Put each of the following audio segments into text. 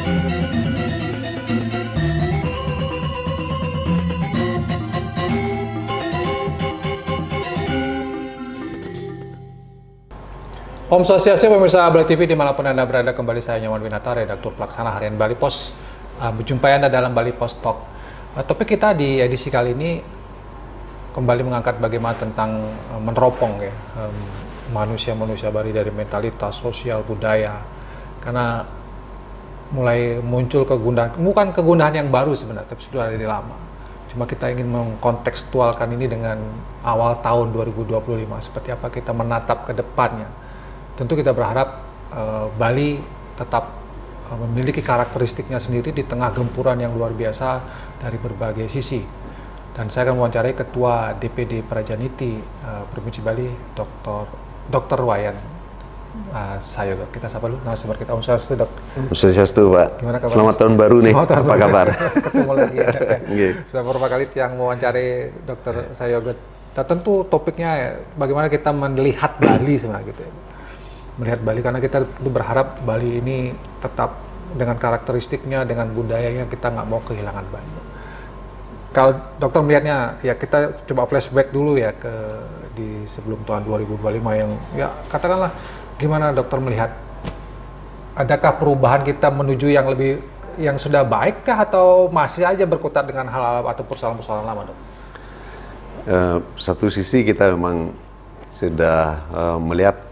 Om Swastiastu, pemirsa Bali TV dimanapun Anda berada, kembali saya Nyoman Winata, redaktur pelaksana harian Bali Pos. Berjumpa Anda dalam Bali Pos Talk. Topik kita di edisi kali ini kembali mengangkat bagaimana tentang meneropong ya manusia-manusia Bali dari mentalitas, sosial, budaya. Karena mulai muncul kegundahan, bukan kegundahan yang baru sebenarnya, tapi sudah dari lama. Cuma kita ingin mengkontekstualkan ini dengan awal tahun 2025, seperti apa kita menatap ke depannya. Tentu kita berharap Bali tetap memiliki karakteristiknya sendiri di tengah gempuran yang luar biasa dari berbagai sisi. Dan saya akan mewawancarai Ketua DPD Prajaniti Provinsi Bali, Dr. Wayan Sayoga. Kita sapa dulu narasumber kita. Om Swastiastu, Dok. Om Swastiastu, Pak. Gimana kabar? Selamat tahun baru nih. Apa kabar? Ketemu lagi ya. Sudah beberapa kali yang mewawancarai Dr. Sayoga. Tentu topiknya bagaimana kita melihat Bali sebenarnya gitu ya. Melihat Bali, karena kita berharap Bali ini tetap dengan karakteristiknya, dengan budayanya, kita nggak mau kehilangan Bali. Kalau dokter melihatnya, ya kita coba flashback dulu ya di sebelum tahun 2025 yang ya katakanlah gimana dokter melihat, adakah perubahan kita menuju yang sudah baik kah, atau masih aja berkutat dengan hal-hal atau persoalan-persoalan lama, Dok? Satu sisi kita memang sudah melihat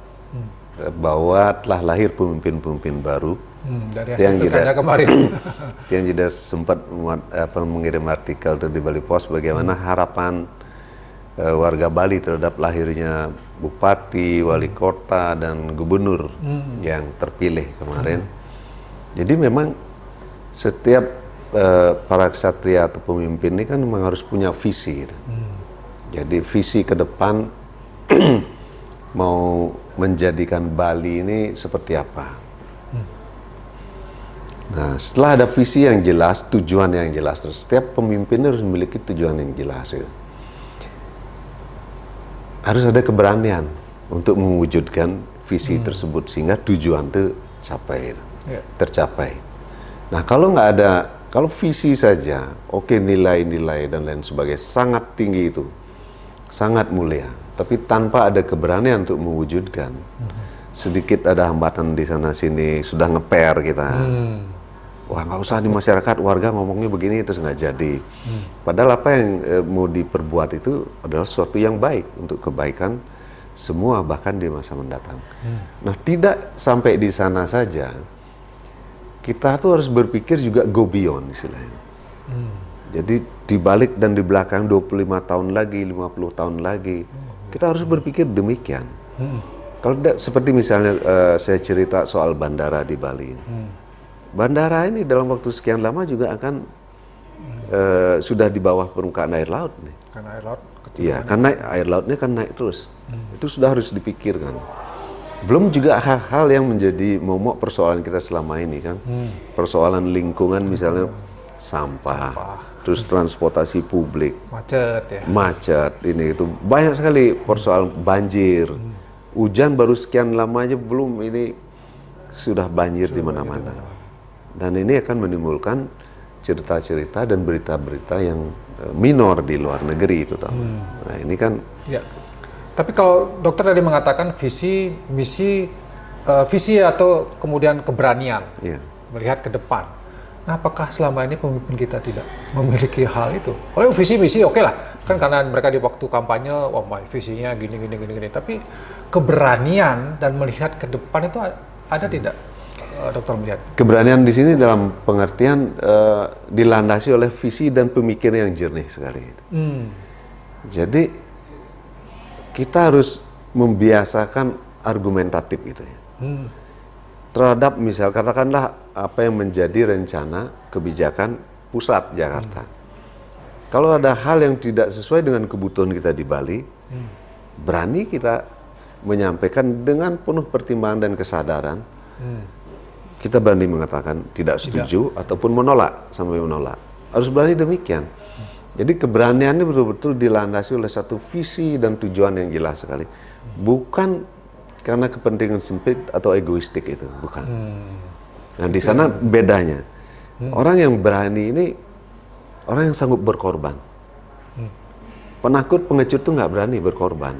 bahwa telah lahir pemimpin-pemimpin baru dari hasil pilkada kemarin. Yang tidak sempat mengirim artikel di Bali Pos bagaimana harapan warga Bali terhadap lahirnya bupati, wali kota, dan gubernur yang terpilih kemarin. Jadi memang setiap para ksatria atau pemimpin ini kan memang harus punya visi gitu. Jadi visi ke depan mau menjadikan Bali ini seperti apa. Nah, setelah ada visi yang jelas, tujuan yang jelas, terus setiap pemimpin harus memiliki tujuan yang jelas. Ya. Harus ada keberanian untuk mewujudkan visi tersebut sehingga tujuan itu tercapai. Nah, kalau nggak ada, kalau visi saja, oke, nilai-nilai dan lain sebagainya sangat tinggi itu, sangat mulia. Tapi tanpa ada keberanian untuk mewujudkan, sedikit ada hambatan di sana sini, sudah ngeper kita. Wah, nggak usah di masyarakat, warga ngomongnya begini, terus nggak jadi. Padahal apa yang mau diperbuat itu adalah sesuatu yang baik untuk kebaikan semua, bahkan di masa mendatang. Nah, tidak sampai di sana saja, kita tuh harus berpikir juga go beyond istilahnya. Jadi di balik dan di belakang 25 tahun lagi, 50 tahun lagi, kita harus berpikir demikian. Kalau tidak, seperti misalnya saya cerita soal bandara di Bali. Bandara ini dalam waktu sekian lama juga akan sudah di bawah permukaan air laut nih. Karena air laut. Iya, karena air lautnya kan naik terus. Itu sudah harus dipikirkan. Belum juga hal-hal yang menjadi momok persoalan kita selama ini kan. Persoalan lingkungan misalnya sampah. Terus transportasi publik, macet ini itu banyak sekali persoalan, banjir, hujan baru sekian lama aja belum, ini sudah banjir di mana-mana, dan ini akan menimbulkan cerita-cerita dan berita-berita yang minor di luar negeri itu tahu. Nah ini kan. Ya. Tapi kalau dokter tadi mengatakan visi, misi, visi atau kemudian keberanian melihat ke depan. Nah, apakah selama ini pemimpin kita tidak memiliki hal itu? Kalau visi misi oke lah, kan karena mereka di waktu kampanye, wah visinya gini. Tapi keberanian dan melihat ke depan itu ada tidak, dokter melihat? Keberanian di sini dalam pengertian dilandasi oleh visi dan pemikiran yang jernih sekali. Jadi kita harus membiasakan argumentatif gitu ya. Terhadap misal katakanlah apa yang menjadi rencana kebijakan pusat Jakarta. Kalau ada hal yang tidak sesuai dengan kebutuhan kita di Bali, berani kita menyampaikan dengan penuh pertimbangan dan kesadaran. Kita berani mengatakan tidak setuju ataupun menolak, sampai menolak. Harus berani demikian. Jadi keberanian ini betul-betul dilandasi oleh satu visi dan tujuan yang jelas sekali. Bukan karena kepentingan sempit atau egoistik itu, bukan. Nah di sana bedanya. Orang yang berani ini orang yang sanggup berkorban. Penakut, pengecut tuh nggak berani berkorban.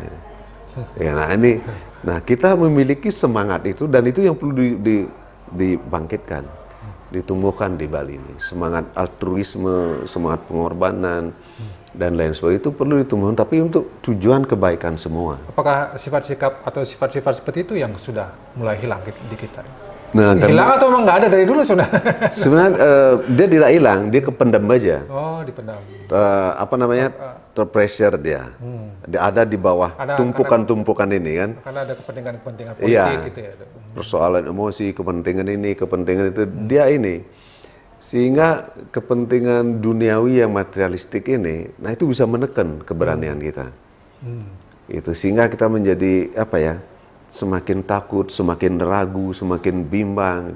Ya, nah kita memiliki semangat itu dan itu yang perlu dibangkitkan, ditumbuhkan di Bali ini. Semangat altruisme, semangat pengorbanan dan lain sebagainya itu perlu ditumbuhkan, tapi untuk tujuan kebaikan semua. Apakah sifat-sikap atau sifat-sifat seperti itu yang sudah mulai hilang di kita? Nah, hilang atau memang nggak ada dari dulu sudah? Sebenarnya dia tidak hilang, dia kependam aja. Oh, dipendam. Apa namanya? Terpressure dia. Dia ada di bawah tumpukan-tumpukan ini kan. Karena ada kepentingan-kepentingan politik gitu ya. Persoalan emosi, kepentingan ini, kepentingan itu, dia ini. Sehingga kepentingan duniawi yang materialistik ini, nah itu bisa menekan keberanian kita. Itu sehingga kita menjadi apa ya? Semakin takut, semakin ragu, semakin bimbang.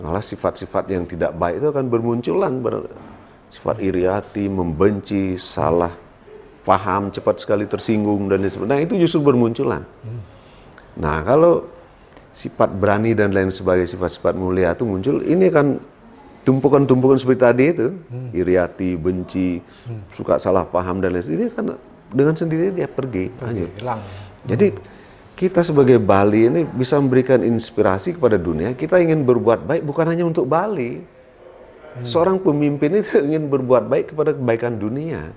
Malah sifat-sifat yang tidak baik itu akan bermunculan. Sifat iri hati, membenci, salah paham, cepat sekali tersinggung, dan lain sebagainya. Nah itu justru bermunculan. Nah kalau sifat berani dan lain sebagainya, sifat-sifat mulia itu muncul, ini kan tumpukan-tumpukan seperti tadi itu. Iri hati, benci, suka salah paham, dan lain sebagainya. Ini kan dengan sendirinya dia pergi. Hilang. Jadi kita sebagai Bali ini bisa memberikan inspirasi kepada dunia. Kita ingin berbuat baik bukan hanya untuk Bali. Seorang pemimpin itu ingin berbuat baik kepada kebaikan dunia.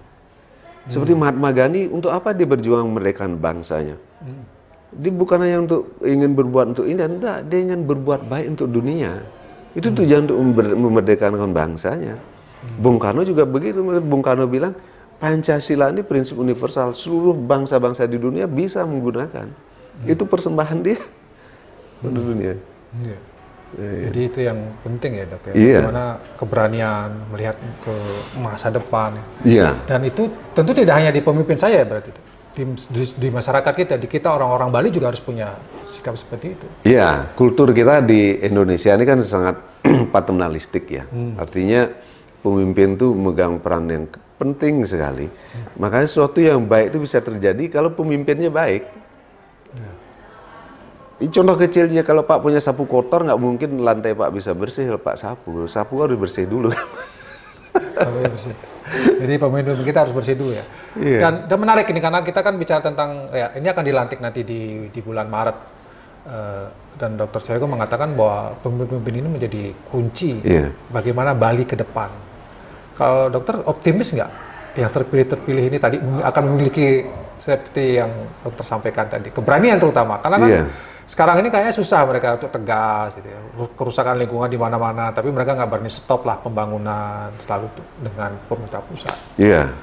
Seperti Mahatma Gandhi, untuk apa dia berjuang memerdekakan bangsanya? Dia bukan hanya untuk ingin berbuat untuk ini, enggak. Dia ingin berbuat baik untuk dunia. Itu tujuan untuk memerdekakan bangsanya. Bung Karno juga begitu. Bung Karno bilang, Pancasila ini prinsip universal. Seluruh bangsa-bangsa di dunia bisa menggunakan. Itu persembahan dia untuk dunia. Iya. Jadi itu yang penting ya dok ya. Iya. Bagaimana keberanian melihat ke masa depan. Iya. Dan itu tentu tidak hanya di pemimpin saya berarti. Di masyarakat kita, di kita orang-orang Bali juga harus punya sikap seperti itu. Iya, kultur kita di Indonesia ini kan sangat paternalistik ya. Artinya pemimpin tuh megang peran yang penting sekali. Makanya sesuatu yang baik itu bisa terjadi kalau pemimpinnya baik. Contoh kecilnya, kalau Pak punya sapu kotor, nggak mungkin lantai Pak bisa bersih kalau Pak sapu. Sapu harus bersih dulu. Bersih. Jadi pemimpin kita harus bersih dulu ya. Yeah. Dan menarik ini karena kita kan bicara tentang ya ini akan dilantik nanti di bulan Maret. Dan Dr. Suyogo mengatakan bahwa pemimpin ini menjadi kunci bagaimana Bali ke depan. Kalau dokter optimis nggak yang terpilih ini tadi akan memiliki seperti yang dokter sampaikan tadi, keberanian terutama, karena kan sekarang ini kayaknya susah mereka untuk tegas, gitu ya. Kerusakan lingkungan di mana-mana, tapi mereka nggak berani stop lah pembangunan selalu dengan pemerintah pusat. Iya.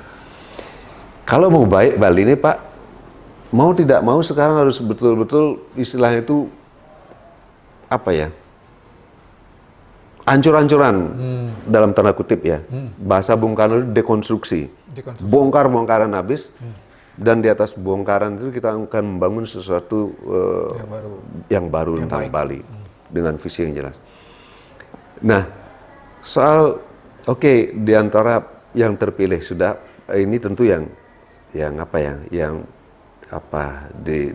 Kalau mau baik Bali ini Pak, mau tidak mau sekarang harus betul-betul istilahnya itu apa ya? Ancur-ancuran dalam tanda kutip ya. Bahasa Bung Karno dekonstruksi. Bongkar-bongkaran habis. Dan di atas bongkaran itu kita akan membangun sesuatu yang baru tentang Bali dengan visi yang jelas. Nah, soal di antara yang terpilih sudah ini tentu yang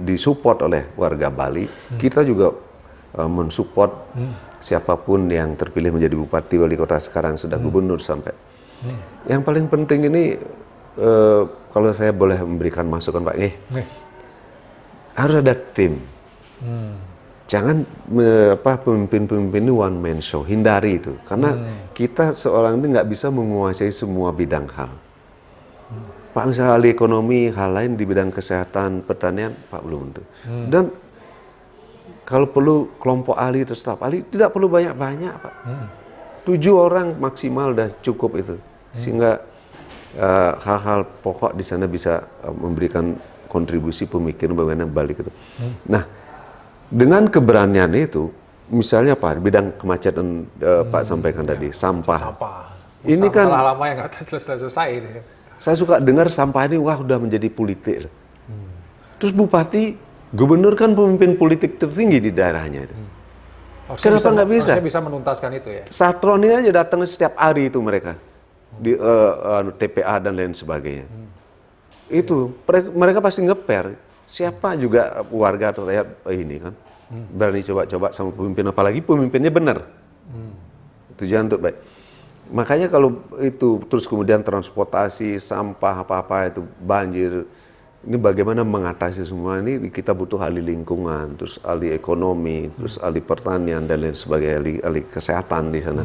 disupport oleh warga Bali. Kita juga mensupport siapapun yang terpilih menjadi bupati, wali kota, sekarang sudah gubernur sampai. Yang paling penting ini kalau saya boleh memberikan masukan Pak, harus ada tim. Jangan pemimpin-pemimpin ini one man show, hindari itu. Karena kita seorang ini nggak bisa menguasai semua bidang hal. Pak misalnya ahli ekonomi, hal lain di bidang kesehatan, pertanian, Pak belum tentu. Dan kalau perlu kelompok ahli atau staf ahli, tidak perlu banyak-banyak Pak. 7 orang maksimal udah cukup itu. Sehingga hal-hal pokok di sana bisa memberikan kontribusi pemikiran bagaimana balik itu. Nah, dengan keberanian itu, misalnya Pak, bidang kemacetan Pak sampaikan tadi, sampah. Ini kan lama yang nggak selesai. Saya suka dengar sampah ini udah menjadi politik. Terus bupati, gubernur kan pemimpin politik tertinggi di daerahnya itu. Kenapa nggak bisa? Harusnya bisa menuntaskan itu ya. Satron ini aja datang setiap hari itu mereka. Di TPA dan lain sebagainya. Itu mereka pasti ngeper. Siapa juga warga atau rakyat ini kan berani coba-coba sama pemimpin, apalagi pemimpinnya benar. Tujuan untuk baik. Makanya kalau itu terus kemudian transportasi, sampah apa-apa itu banjir, ini bagaimana mengatasi semua ini, kita butuh ahli lingkungan, terus ahli ekonomi, terus ahli pertanian dan lain sebagainya, ahli kesehatan di sana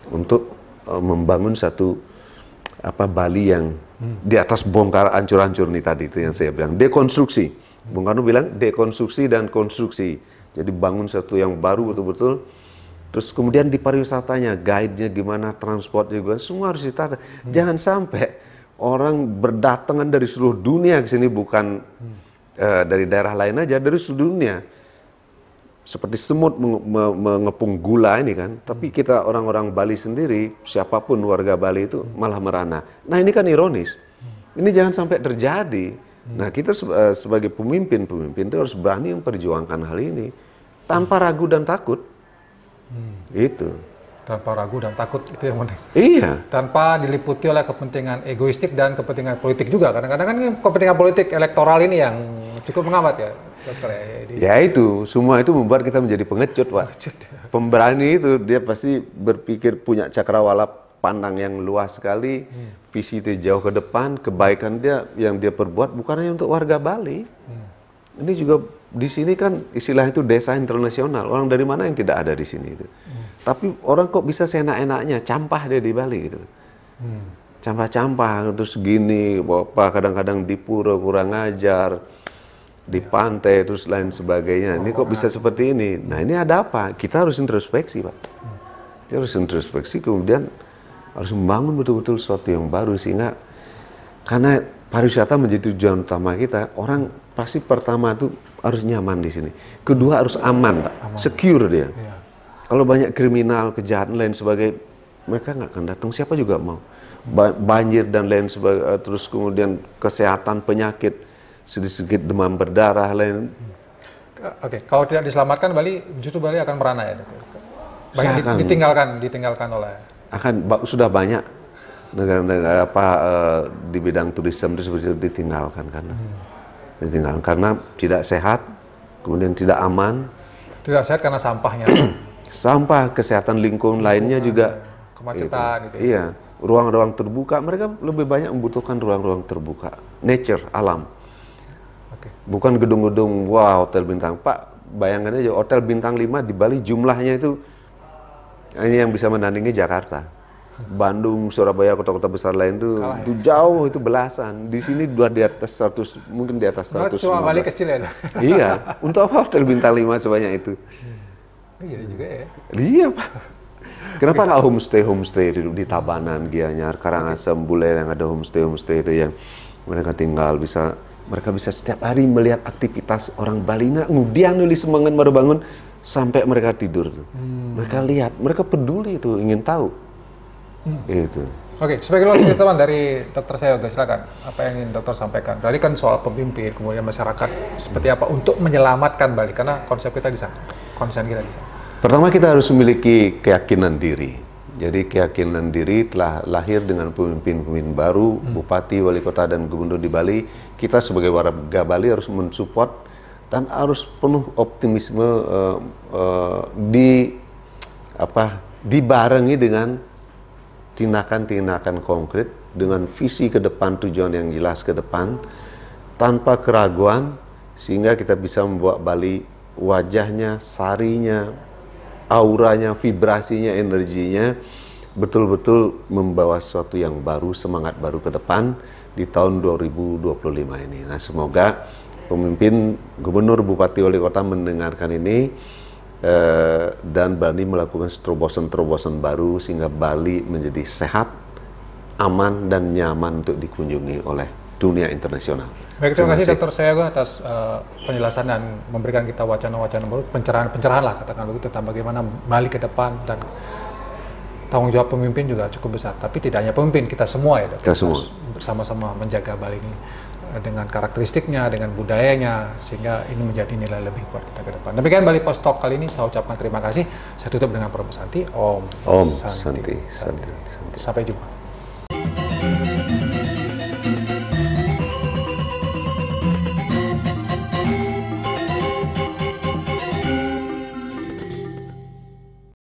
untuk membangun satu Bali yang di atas bongkar ancur-ancur nih tadi itu yang saya bilang dekonstruksi. Bung Karno bilang dekonstruksi dan konstruksi. Jadi bangun satu yang baru betul-betul. Terus kemudian di pariwisatanya, guide-nya gimana, transport juga, semua harus ditata. Jangan sampai orang berdatangan dari seluruh dunia ke sini, bukan dari daerah lain aja, dari seluruh dunia. Seperti semut mengepung gula ini kan, tapi kita orang-orang Bali sendiri, siapapun warga Bali itu malah merana. Nah ini kan ironis, ini jangan sampai terjadi. Nah kita sebagai pemimpin itu harus berani memperjuangkan hal ini, tanpa ragu dan takut. Itu. Tanpa ragu dan takut, itu yang penting. Iya. Tanpa diliputi oleh kepentingan egoistik dan kepentingan politik juga. Kadang-kadang kan kepentingan politik elektoral ini yang cukup menghambat ya, dokter ya. Ya itu, semua itu membuat kita menjadi pengecut, Pak. Pemberani itu dia pasti berpikir punya cakrawala pandang yang luas sekali, visi itu jauh ke depan, kebaikan dia yang dia perbuat bukan hanya untuk warga Bali. Ini juga di sini kan istilahnya itu desa internasional. Orang dari mana yang tidak ada di sini itu. Tapi orang kok bisa seenak-enaknya campah dia di Bali gitu. Campah-campah terus gini, apa kadang-kadang di pura kurang ajar, di pantai terus lain sebagainya. Ini kok bisa seperti ini? Nah, ini ada apa? Kita harus introspeksi, Pak. Kita harus introspeksi, kemudian harus membangun betul-betul sesuatu yang baru sehingga karena pariwisata menjadi tujuan utama kita, orang pasti pertama itu harus nyaman di sini. Kedua harus aman, Pak. Secure dia. Iya. Kalau banyak kriminal, kejahatan lain sebagainya, mereka nggak akan datang. Siapa juga mau. Banjir dan lain sebagainya, terus kemudian kesehatan, penyakit, sedikit demam berdarah lain. Oke, kalau tidak diselamatkan Bali, justru Bali akan merana ya. Banyak ditinggalkan oleh. Sudah banyak negara-negara di bidang turisme itu seperti itu ditinggalkan karena tidak sehat, kemudian tidak aman. Tidak sehat karena sampahnya. Sampah, kesehatan lingkungan lainnya juga. Kemacetan gitu. Iya, ruang-ruang terbuka, mereka lebih banyak membutuhkan ruang-ruang terbuka, nature, alam. Okay. Bukan gedung-gedung, hotel bintang. Pak, bayangkan aja hotel bintang 5 di Bali jumlahnya itu ini yang bisa menandingi Jakarta. Bandung, Surabaya, kota-kota besar lain itu jauh, itu belasan. Di sini dua di atas 100, mungkin di atas 100. Cuma Bali kecil ya? Iya, untuk apa hotel bintang 5 sebanyak itu? Iya juga ya. Iya, Pak. Kenapa nggak homestay di Tabanan, Gianyar, Karangasem, Buleleng yang ada homestay itu yang mereka tinggal mereka bisa setiap hari melihat aktivitas orang Bali. Kemudian nulis semangat baru bangun sampai mereka tidur tuh. Mereka lihat, mereka peduli itu, ingin tahu. Itu. Oke, sebagai luas teman dari Dr. Seyoga, silakan. Apa yang ingin dokter sampaikan? Tadi kan soal pemimpin, kemudian masyarakat seperti apa untuk menyelamatkan Bali, karena konsep kita di sana, konsen kita di sana. Pertama kita harus memiliki keyakinan diri. Jadi keyakinan diri telah lahir dengan pemimpin-pemimpin baru, bupati, wali kota, dan gubernur di Bali. Kita sebagai warga Bali harus mensupport dan harus penuh optimisme dibarengi dengan tindakan-tindakan konkret dengan visi ke depan, tujuan yang jelas ke depan, tanpa keraguan, sehingga kita bisa membawa Bali wajahnya, sarinya, auranya, vibrasinya, energinya, betul-betul membawa sesuatu yang baru, semangat baru ke depan di tahun 2025 ini. Nah, semoga pemimpin, gubernur, bupati, wali kota mendengarkan ini, dan berani melakukan terobosan-terobosan baru sehingga Bali menjadi sehat, aman, dan nyaman untuk dikunjungi oleh dunia internasional. Baik, terima kasih Dr. Seyoga atas penjelasan dan memberikan kita wacana-wacana baru, pencerahan lah katakan begitu tentang bagaimana Bali ke depan, dan tanggung jawab pemimpin juga cukup besar. Tapi tidak hanya pemimpin, kita semua ya, Dr. Kita semua bersama-sama menjaga Bali ini dengan karakteristiknya, dengan budayanya, sehingga ini menjadi nilai lebih buat kita ke depan. Demikian Bali Post Talk kali ini, saya ucapkan terima kasih. Saya tutup dengan pesan Santi. Om Santi. Sampai jumpa.